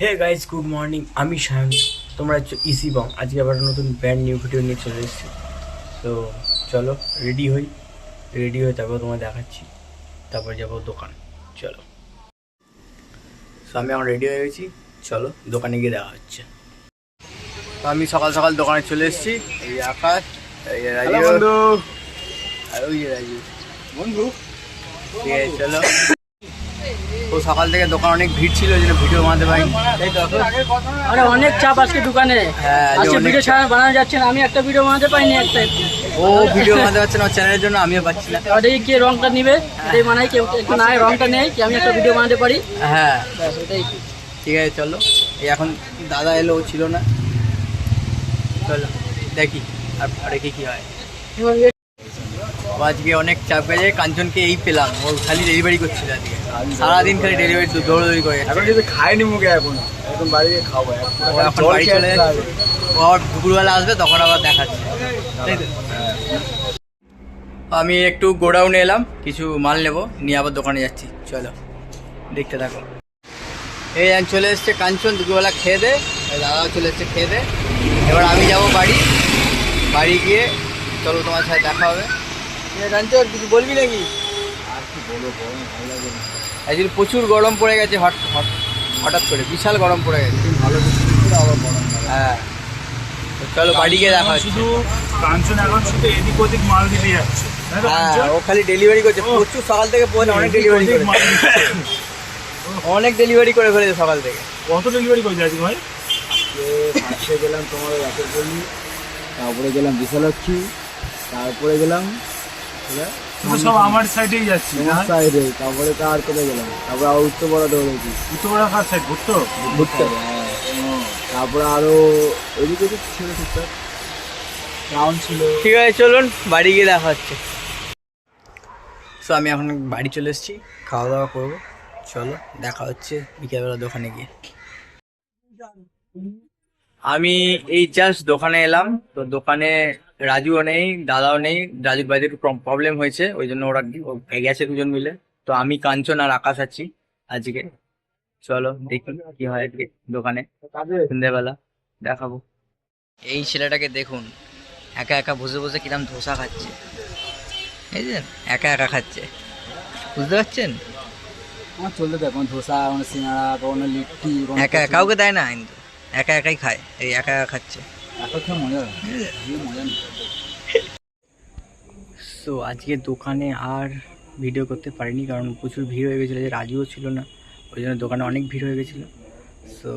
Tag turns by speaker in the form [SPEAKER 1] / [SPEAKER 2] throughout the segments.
[SPEAKER 1] Hey guys good morning, আমি সায়ন, তোমরা হচ্ছে ইসি বং। আজকে আবার নতুন ব্র্যান্ড নিউ ভিডিও নিয়ে চলে এসেছি। তো চলো রেডি হই, তারপর তোমায় দেখাচ্ছি, তারপর যাবো দোকান। চলো, তো আমি এখন রেডি হয়ে গেছি, চলো দোকানে গিয়ে দেখা হচ্ছে। তো আমি সকাল সকাল দোকানে চলে এসেছি। এই আকাশ, এই রাজু, আর ওই রাজু বন্ধু। ঠিক আছে চলো। তো সকাল থেকে দোকান অনেক ভিড় ছিল, ওই জন্য ভিডিও বানাতে পারিনি।
[SPEAKER 2] আরে অনেক চাপ আজকে দোকানে।
[SPEAKER 1] হ্যাঁ,
[SPEAKER 2] আজকে ভিডিও ছাড়া বানানো যাচ্ছে না। আমি একটা ভিডিও বানাতে পারিনি একটা।
[SPEAKER 1] ও ভিডিও বানাতে পারছে না, চ্যানেলের জন্য আমিও পাচ্ছি না।
[SPEAKER 2] এবার দেখি কে রংটা নিবে, এটাই বানাই। কেউ একটু না রংটা নেই কি আমি একটা ভিডিও বানাতে পারি।
[SPEAKER 1] হ্যাঁ
[SPEAKER 2] ব্যাস ওটাই।
[SPEAKER 1] ঠিক আছে চলো। এই এখন দাদা এলো, ও ছিল না। চলো দেখি আর কি হয়। ও আজকে অনেক চাপ গেছে, কাঞ্চনকে এই পেলাম, ও খালি ডেলিভারি করছিল আজকে সারাদিন, খালি ডেলিভারি দৌড়দৌড়ি করে।
[SPEAKER 3] এখন কিন্তু খাইনি মুখে, এখন বাড়ি গিয়ে খাবো।
[SPEAKER 1] ও এখন বাড়ি চলে যাচ্ছে, ও আবার দুপুরবেলা আসবে, তখন আবার দেখাচ্ছে, তাই তো? আমি একটু গোডাউনে এলাম, কিছু মাল নেবো, নিয়ে আবার দোকানে যাচ্ছি। চলো দেখতে থাকো। এই চলে এসছে কাঞ্চন, দুপুরবেলা খেয়ে দে, দাদাও চলে এসছে খেয়ে দে। এবার আমি যাব বাড়ি গিয়ে চলো তোমার সাথে দেখা হবে। কাঞ্চন কিছু বলবি নাকি?
[SPEAKER 3] আর কি বলবো, গরম ভালো লাগে না।
[SPEAKER 1] অ্যাকচুয়ালি প্রচুর গরম পড়ে গেছে, হঠাৎ করে বিশাল গরম পড়ে গেছে।
[SPEAKER 3] ভালো কিছু আবার গরম লাগে।
[SPEAKER 1] হ্যাঁ, তো চলো বাড়ি গিয়ে দেখা হচ্ছে।
[SPEAKER 4] শুধু কাঞ্চন এখন শুধু এদিক ওদিক মাল দিতে যাচ্ছে, তাই তো
[SPEAKER 1] হ্যাঁ,
[SPEAKER 4] কাঞ্চন?
[SPEAKER 1] ও খালি ডেলিভারি করছে, প্রচুর সকাল থেকে অনেক ডেলিভারি
[SPEAKER 4] এদিক মাল দিচ্ছে।
[SPEAKER 1] অনেক ডেলিভারি করে ফেলেছে সকাল থেকে।
[SPEAKER 4] কত ডেলিভারি করেছে আজকে ভাই?
[SPEAKER 3] ফার্স্টে গেলাম তোমার রাতের পল্লী, তারপরে গেলাম বিশালক্ষী, তারপরে গেলাম
[SPEAKER 4] তুই তো সব আমার সাইডেই যাচ্ছি না?
[SPEAKER 3] সাইডে, তারপরে কার করে গেলাম, তারপরে আবার উত্তরপাড়া দৌড়েছি
[SPEAKER 4] উত্তরপাড়া কার সাইড ঘুরতো?
[SPEAKER 3] ঘুরতে। তারপরে আরো এদিকে তো ছিল ঠিকঠাক, রাউন্ড ছিল।
[SPEAKER 1] ঠিক আছে চলুন বাড়ি গিয়ে দেখা হচ্ছে। সো আমি এখন বাড়ি চলে এসেছি, খাওয়া দাওয়া করবো। চলো দেখা হচ্ছে বিকেলবেলা দোকানে গিয়ে। আমি এই জাস্ট দোকানে এলাম, তো দোকানে রাজুও নেই, দাদাও নেই। রাজুর বাড়িতে একটু প্রবলেম হয়েছে, ওই জন্য ওরা গেছে দুজন মিলে। তো আমি, কাঞ্চন আর আকাশ আছি আজকে। চলো দেখি কি হয় আজকে দোকানে, সন্ধ্যেবেলা দেখাবো। এই ছেলেটাকে দেখুন, একা একা বসে বসে কিরম ধোসা খাচ্ছে। এই যে একা একা খাচ্ছে, বুঝতে পারছেন?
[SPEAKER 3] আমার চলতে দেয়, কোনো ধোসা, কোনো সিঙ্গাড়া, কোনো লিট্টি,
[SPEAKER 1] একা কাউকে দেয় না, কিন্তু একা একাই খায়। এই একা একা খাচ্ছে।
[SPEAKER 3] এখন খেয়ে মজা হয়, মজা নেই।
[SPEAKER 1] সো আজকে দোকানে আর ভিডিও করতে পারিনি, কারণ প্রচুর ভিড় হয়ে গেছিলো, যে রাজুও ছিল না, ওই জন্য দোকানে অনেক ভিড় হয়ে গেছিলো। সো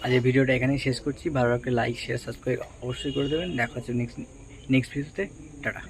[SPEAKER 1] আজকে ভিডিওটা এখানেই শেষ করছি। ভালো লাগলে লাইক, শেয়ার, সাবস্ক্রাইব অবশ্যই করে দেবেন। দেখা হচ্ছে নেক্সট ভিডিওতে। টাটা।